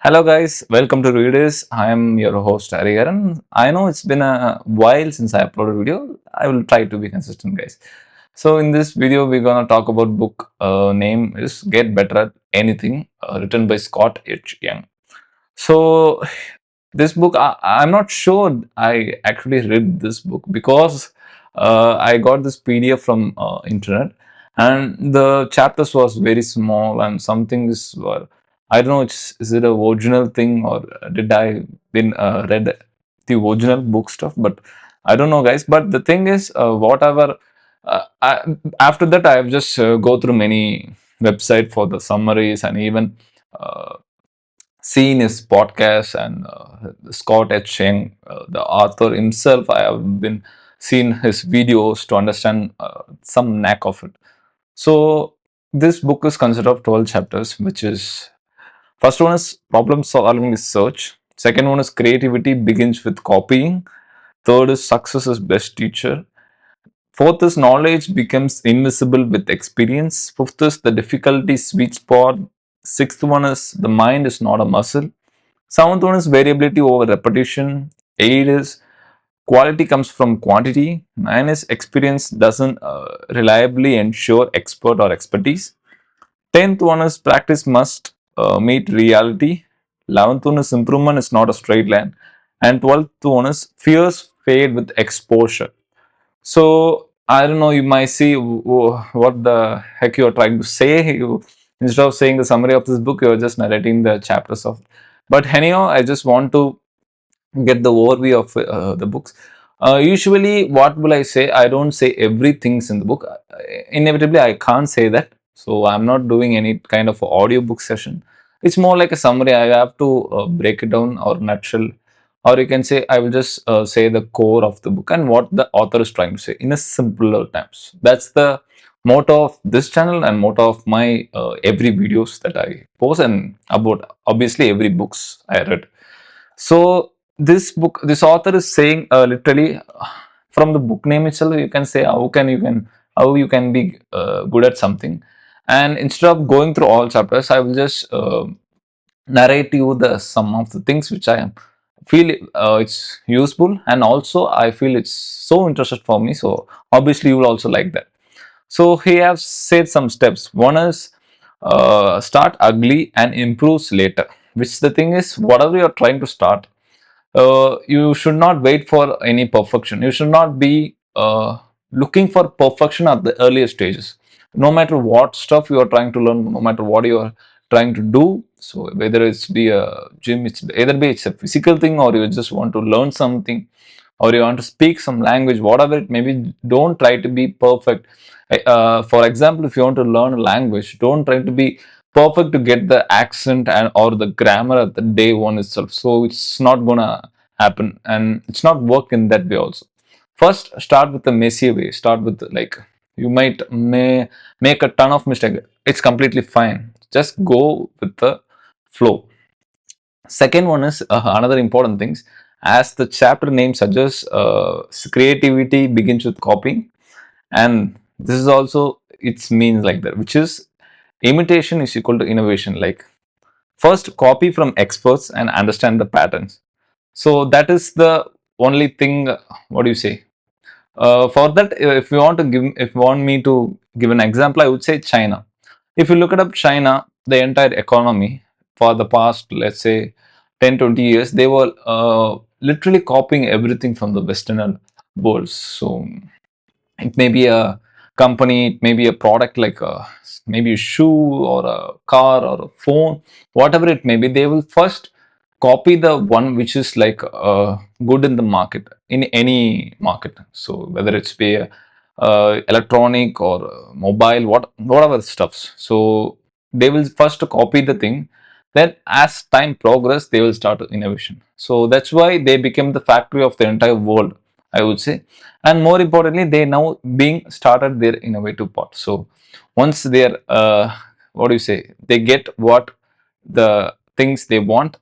Hello, guys. Welcome to Readers. I am your host Hariharan. I know it's been a while since I uploaded a video. I will try to be consistent, guys. So in this video, we're gonna talk about book. Name is Get Better at Anything, written by Scott H. Young. So this book, I'm not sure I actually read this book because I got this PDF from internet, and the chapters was very small and some things were, I don't know, is it a original thing or did I been read the original book stuff? But I don't know, guys. But the thing is, whatever. After that, I have just go through many website for the summaries and even uh, seen his podcast and Scott H. Young, the author himself. I have been seen his videos to understand some knack of it. So this book is consisted of 12 chapters, which is first one is problem solving research. Second one is creativity begins with copying. Third is success is best teacher. Fourth is knowledge becomes invisible with experience. Fifth is the difficulty sweet spot. Sixth one is the mind is not a muscle. Seventh one is variability over repetition. Eight is quality comes from quantity. Nine is experience doesn't reliably ensure expert or expertise. Tenth one is practice must meet reality. 11th one is improvement is not a straight line. And 12th one is fears fade with exposure. So I don't know, you might see what the heck you're trying to say. You, instead of saying the summary of this book, you're just narrating the chapters of. But anyhow, I just want to get the overview of the books. Usually, what will I say? I don't say everything's in the book. Inevitably, I can't say that. So I'm not doing any kind of audiobook session. It's more like a summary. I have to break it down or nutshell, or you can say I will just say the core of the book and what the author is trying to say in a simpler terms. That's the motto of this channel and motto of my every videos that I post and about obviously every books I read. So this book, this author is saying literally from the book name itself, you can say how you can be good at something. And instead of going through all chapters, I will just narrate you the some of the things which I am feel it's useful, and also I feel it's so interested for me. So obviously you will also like that. So he has said some steps. One is start ugly and improves later. Which the thing is, whatever you are trying to start, you should not wait for any perfection. You should not be looking for perfection at the earlier stages. No matter what stuff you are trying to learn, no matter what you are trying to do. So whether it's be a gym, it's either be it's a physical thing or you just want to learn something or you want to speak some language, whatever it may be, don't try to be perfect. For example, if you want to learn a language, don't try to be perfect to get the accent and or the grammar at the day one itself. So it's not gonna happen and it's not work in that way also. First, start with the messy way. Start with like you may make a ton of mistake. It's completely fine. Just go with the flow. Second one is another important things. As the chapter name suggests, creativity begins with copying, and this is also its means like that, which is imitation is equal to innovation. Like first, copy from experts and understand the patterns. So that is the only thing. What do you say? For that, if you want to give, if you want me to give an example, I would say China. If you look at up China, the entire economy for the past, let's say, 10-20 years, they were literally copying everything from the Western world. So it may be a company, it may be a product like maybe a shoe or a car or a phone, whatever it may be. They will first copy the one which is like good in the market, in any market. So whether it's be a, electronic or mobile, whatever stuffs. So they will first copy the thing. Then as time progress, they will start innovation. So that's why they became the factory of the entire world, I would say. And more importantly, they now being started their innovative part. So once they're what do you say, they get what the things they want,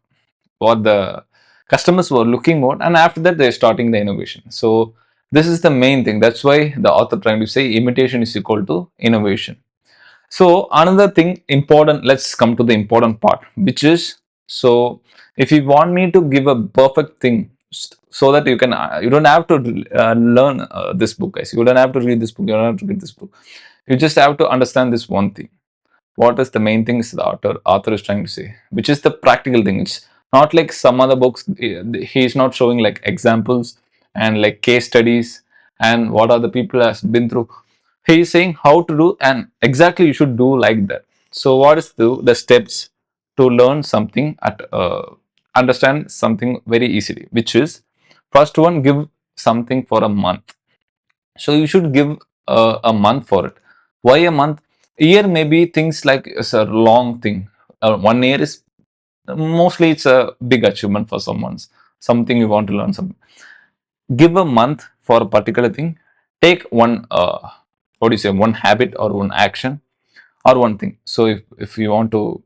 what the customers were looking for, and after that they're starting the innovation. So this is the main thing. That's why the author trying to say imitation is equal to innovation. So another thing important, let's come to the important part, which is So if you want me to give a perfect thing so that you can you don't have to learn this book, guys. You don't have to read this book. You don't have to read this book. You just have to understand this one thing. What is the main thing is the author is trying to say, which is the practical thing. It's not like some other books. He is not showing like examples and like case studies and what other people has been through. He is saying how to do, and exactly you should do like that. So what is the steps to learn something at understand something very easily, which is first one, give something for a month. So you should give a month for it. Why a month? Year maybe things like it's a long thing. 1 year is mostly it's a big achievement for someone's something you want to learn. Something. Give a month for a particular thing. Take one what do you say, one habit or one action or one thing. So if you want to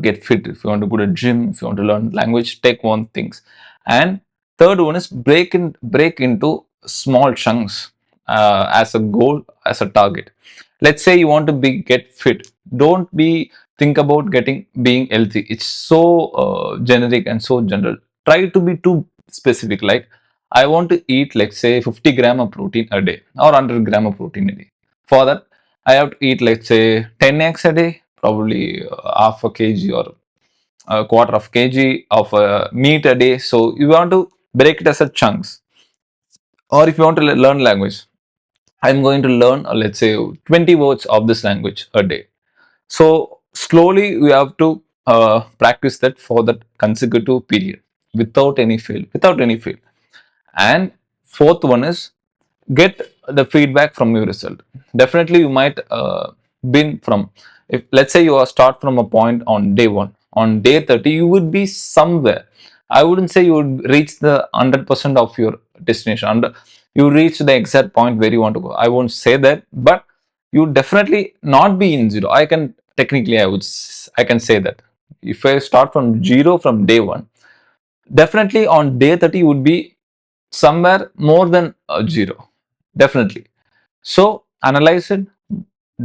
get fit, if you want to go to gym, if you want to learn language, take one things. And third one is break into small chunks as a goal, as a target. Let's say you want to be get fit. Don't be think about getting being healthy. It's so generic and so general. Try to be too specific. Like I want to eat, let's say, 50 gram of protein a day or 100 gram of protein a day. For that, I have to eat, let's say, 10 eggs a day, probably half a kg or a quarter of kg of meat a day. So you want to break it as a chunks. Or if you want to learn language, I'm going to learn, let's say, 20 words of this language a day. So slowly we have to practice that for that consecutive period without any fail, without any fail. And fourth one is get the feedback from your result. Definitely you might been from, if let's say you are start from a point on day 1, on day 30 you would be somewhere. I wouldn't say you would reach the 100% of your destination, you reach the exact point where you want to go. I won't say that, but you definitely not be in zero. I can technically I can say that if I start from zero from day 1, definitely on day 30 you would be somewhere more than zero, definitely. So analyze it,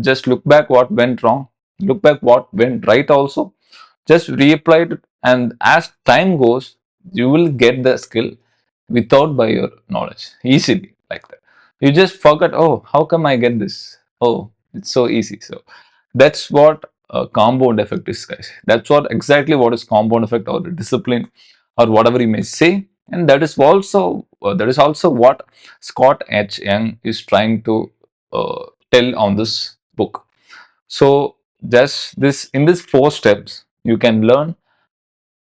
just look back what went wrong, look back what went right also, just reapply it, and as time goes you will get the skill without by your knowledge easily, like that. You just forget, oh, how come I get this? Oh, it's so easy. So that's what a compound effect is, guys. That's what exactly what is compound effect or discipline or whatever you may say. And that is also what Scott H. Young is trying to tell on this book. So just this in these 4 steps you can learn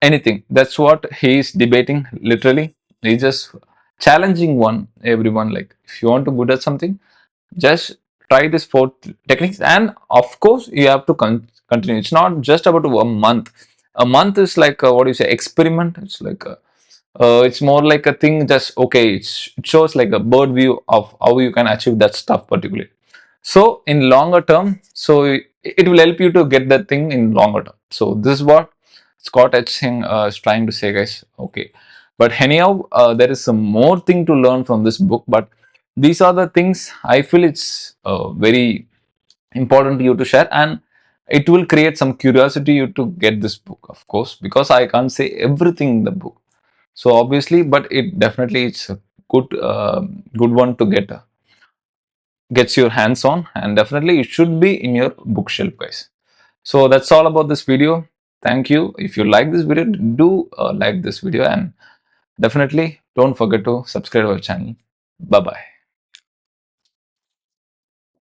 anything. That's what he is debating literally. He's just challenging everyone. Like if you want to good at something, just try this 4 techniques, and of course you have to continue. It's not just about a month. A month is like what do you say, experiment. It's like it's more like a thing, just okay, it shows like a bird view of how you can achieve that stuff particularly. So in longer term, so it will help you to get that thing in longer term. So this is what Scott Etching is trying to say, guys. Okay, but anyhow, there is some more thing to learn from this book, but these are the things I feel it's very important to you to share, and it will create some curiosity you to get this book, of course, because I can't say everything in the book. So obviously, but it definitely it's a good one to gets your hands on, and definitely it should be in your bookshelf, guys. So that's all about this video. Thank you. If you like this video, do like this video, and definitely don't forget to subscribe our channel. Bye bye.